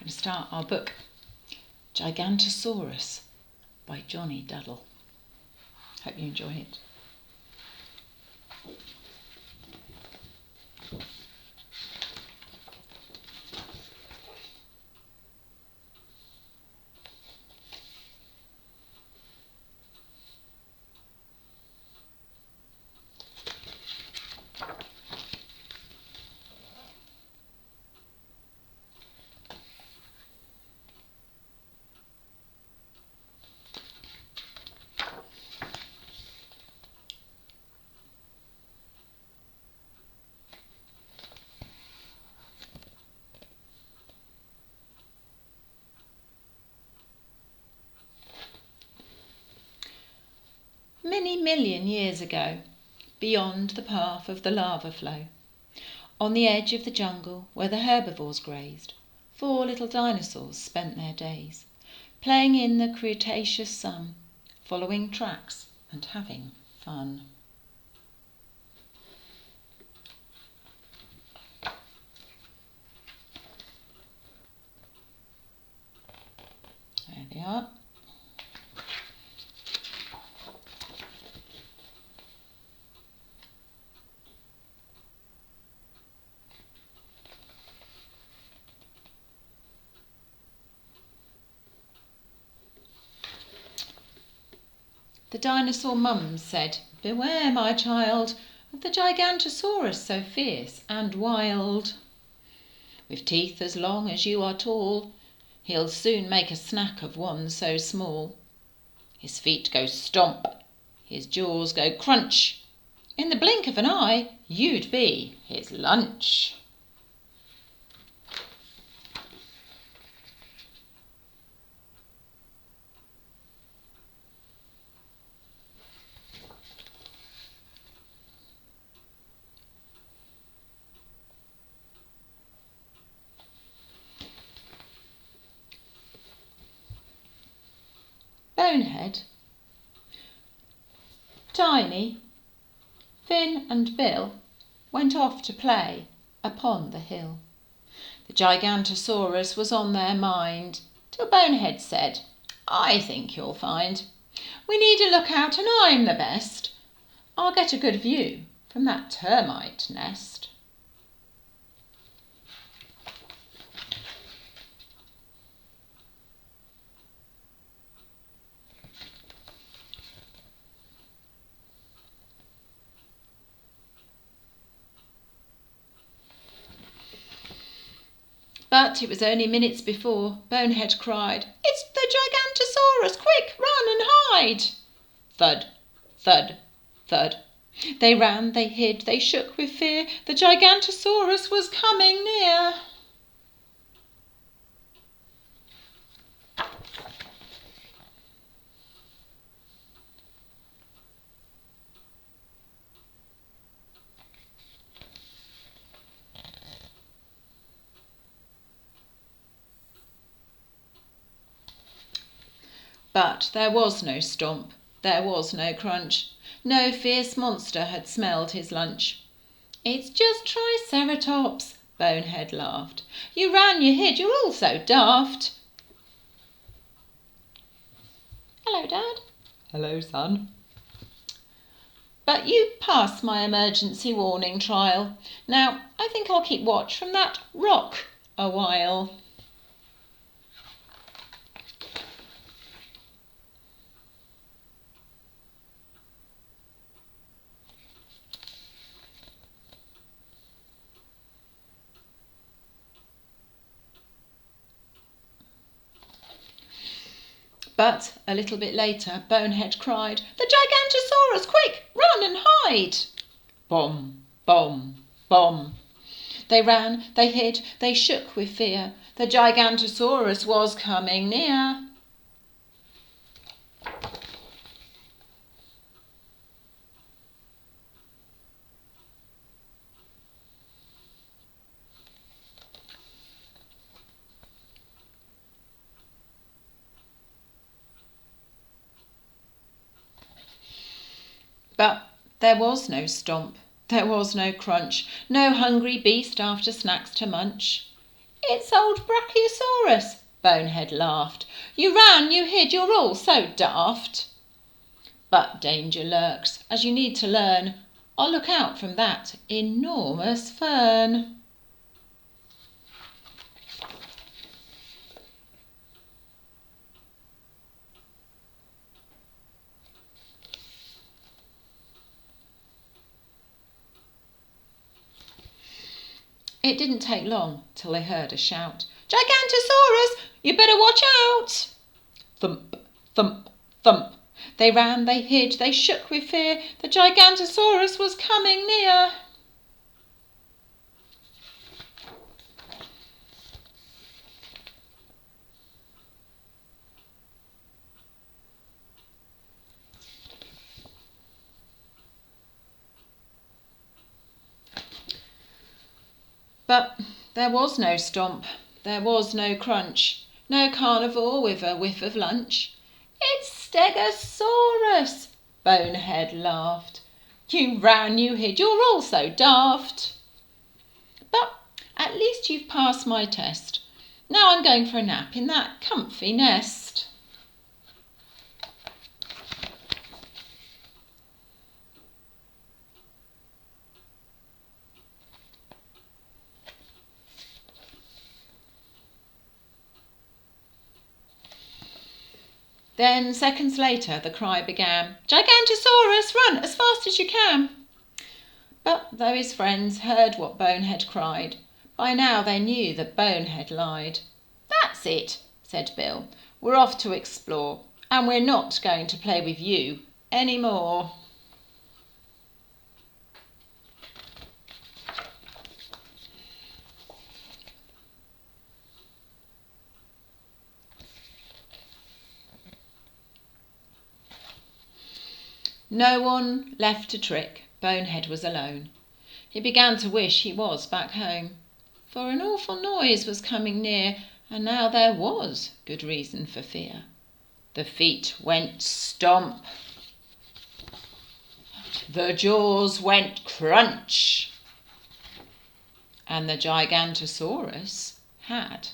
going to start our book, Gigantosaurus by Johnny Duddle. Hope you enjoy it. Many million years ago, beyond the path of the lava flow, on the edge of the jungle where the herbivores grazed, 4 little dinosaurs spent their days, playing in the Cretaceous sun, following tracks and having fun. There they are. The dinosaur mums said, "Beware, my child, of the Gigantosaurus so fierce and wild. With teeth as long as you are tall, he'll soon make a snack of one so small. His feet go stomp, his jaws go crunch. In the blink of an eye, you'd be his lunch." Bonehead, Tiny, Finn and Bill went off to play upon the hill. The Gigantosaurus was on their mind, till Bonehead said, "I think you'll find we need a lookout and I'm the best. I'll get a good view from that termite nest." But it was only minutes before Bonehead cried, "It's the Gigantosaurus! Quick, run and hide!" Thud, thud, thud. They ran, they hid, they shook with fear. The Gigantosaurus was coming near. But there was no stomp, there was no crunch. No fierce monster had smelled his lunch. "It's just Triceratops," Bonehead laughed. "You ran, you hid, you're all so daft." "Hello, Dad." "Hello, son." "But you passed my emergency warning trial. Now I think I'll keep watch from that rock a while." But a little bit later, Bonehead cried, "The Gigantosaurus! Quick, run and hide!" Bom, bom, bom. They ran, they hid, they shook with fear. The Gigantosaurus was coming near. But there was no stomp, there was no crunch, no hungry beast after snacks to munch. It's old Brachiosaurus, Bonehead laughed. You ran, you hid, you're all so daft. But danger lurks, as you need to learn. I'll look out from that enormous fern. It didn't take long till they heard a shout. Gigantosaurus, you better watch out! Thump, thump, thump. They ran, they hid, they shook with fear. The Gigantosaurus was coming near. But there was no stomp, there was no crunch, no carnivore with a whiff of lunch. It's Stegosaurus, Bonehead laughed. You ran, you hid, you're all so daft. But at least you've passed my test. Now I'm going for a nap in that comfy nest. Then, seconds later, the cry began, Gigantosaurus, run as fast as you can! But though his friends heard what Bonehead cried, by now they knew that Bonehead lied. That's it, said Bill. We're off to explore, and we're not going to play with you anymore. No one left to trick. Bonehead was alone. He began to wish he was back home, for an awful noise was coming near, and now there was good reason for fear. The feet went stomp. The jaws went crunch. And the Gigantosaurus had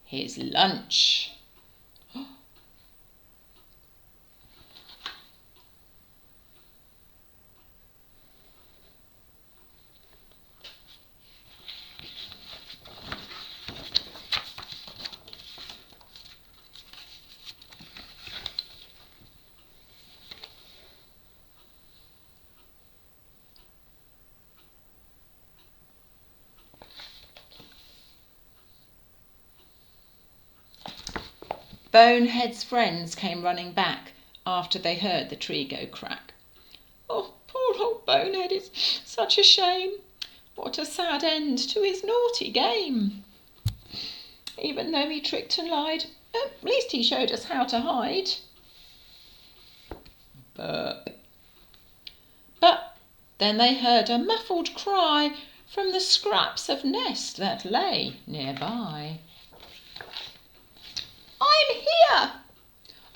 his lunch. Bonehead's friends came running back after they heard the tree go crack. Oh, poor old Bonehead, it's such a shame. What a sad end to his naughty game. Even though he tricked and lied, at least he showed us how to hide. Burp. But then they heard a muffled cry from the scraps of nest that lay nearby. I'm here!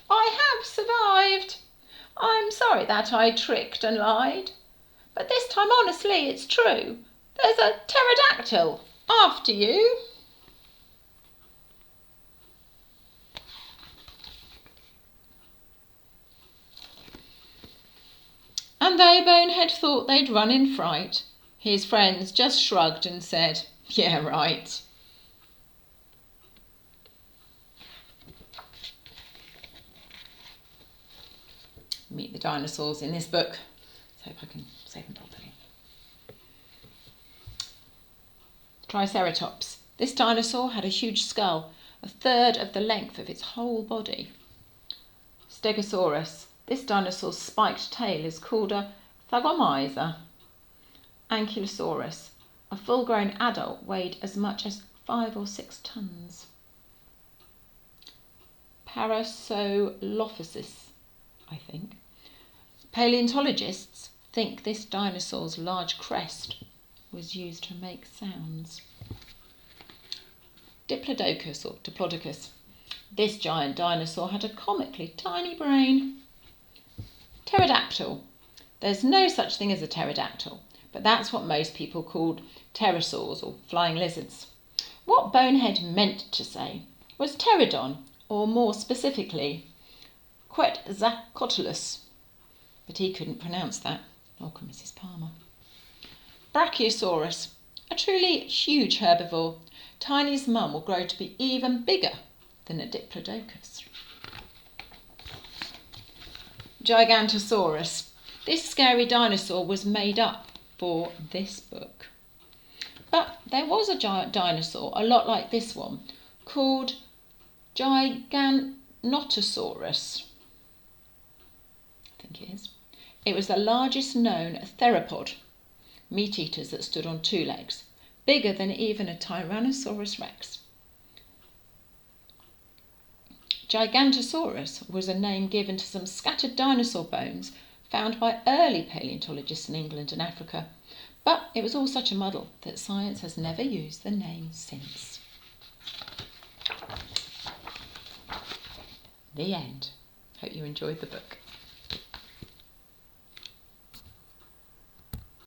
I have survived. I'm sorry that I tricked and lied, but this time honestly it's true. There's a pterodactyl after you. And though Bonehead thought they'd run in fright, his friends just shrugged and said, yeah, right. Meet the dinosaurs in this book. Let's hope I can say them properly. Triceratops. This dinosaur had a huge skull, a third of the length of its whole body. Stegosaurus. This dinosaur's spiked tail is called a thagomizer. Ankylosaurus. A full-grown adult weighed as much as 5 or 6 tons. Parasaurolophysis, I think. Paleontologists think this dinosaur's large crest was used to make sounds. Diplodocus or Diplodocus. This giant dinosaur had a comically tiny brain. Pterodactyl. There's no such thing as a pterodactyl, but that's what most people called pterosaurs or flying lizards. What Bonehead meant to say was pterodon, or more specifically, Quetzalcoatlus, but he couldn't pronounce that. Welcome, Mrs. Palmer. Brachiosaurus, a truly huge herbivore. Tiny's mum will grow to be even bigger than a diplodocus. Gigantosaurus. This scary dinosaur was made up for this book. But there was a giant dinosaur, a lot like this one, called Gigantosaurus. I think it is. It was the largest known theropod, meat-eaters that stood on two legs, bigger than even a Tyrannosaurus rex. Gigantosaurus was a name given to some scattered dinosaur bones found by early paleontologists in England and Africa, but it was all such a muddle that science has never used the name since. The end. Hope you enjoyed the book.